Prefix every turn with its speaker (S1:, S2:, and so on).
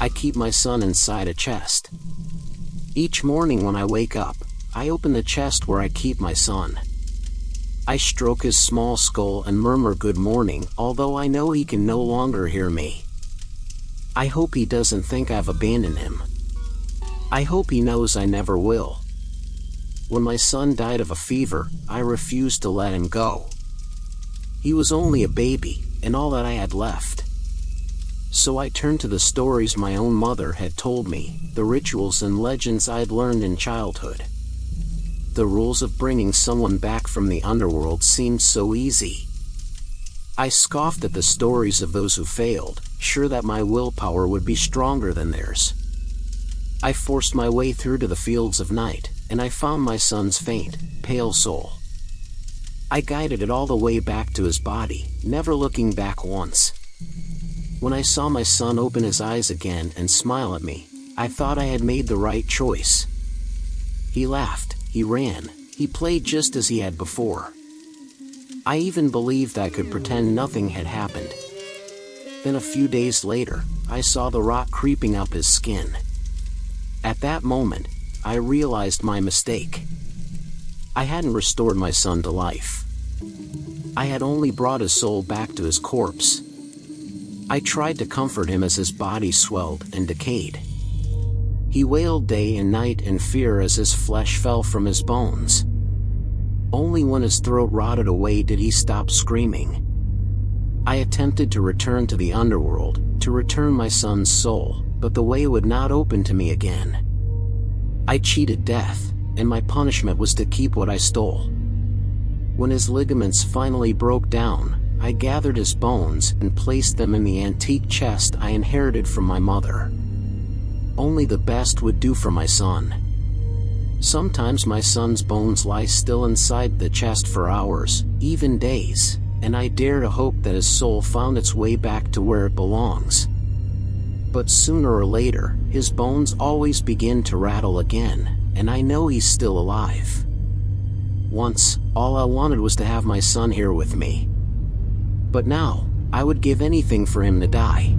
S1: I keep my son inside a chest. Each morning when I wake up, I open the chest where I keep my son. I stroke his small skull and murmur good morning, although I know he can no longer hear me. I hope he doesn't think I've abandoned him. I hope he knows I never will. When my son died of a fever, I refused to let him go. He was only a baby, and all that I had left. So I turned to the stories my own mother had told me, the rituals and legends I'd learned in childhood. The rules of bringing someone back from the underworld seemed so easy. I scoffed at the stories of those who failed, sure that my willpower would be stronger than theirs. I forced my way through to the fields of night, and I found my son's faint, pale soul. I guided it all the way back to his body, never looking back once. When I saw my son open his eyes again and smile at me, I thought I had made the right choice. He laughed, he ran, he played just as he had before. I even believed I could pretend nothing had happened. Then a few days later, I saw the rot creeping up his skin. At that moment, I realized my mistake. I hadn't restored my son to life. I had only brought his soul back to his corpse. I tried to comfort him as his body swelled and decayed. He wailed day and night in fear as his flesh fell from his bones. Only when his throat rotted away did he stop screaming. I attempted to return to the underworld, to return my son's soul, but the way would not open to me again. I cheated death, and my punishment was to keep what I stole. When his ligaments finally broke down, I gathered his bones and placed them in the antique chest I inherited from my mother. Only the best would do for my son. Sometimes my son's bones lie still inside the chest for hours, even days, and I dare to hope that his soul found its way back to where it belongs. But sooner or later, his bones always begin to rattle again, and I know he's still alive. Once, all I wanted was to have my son here with me. But now, I would give anything for him to die.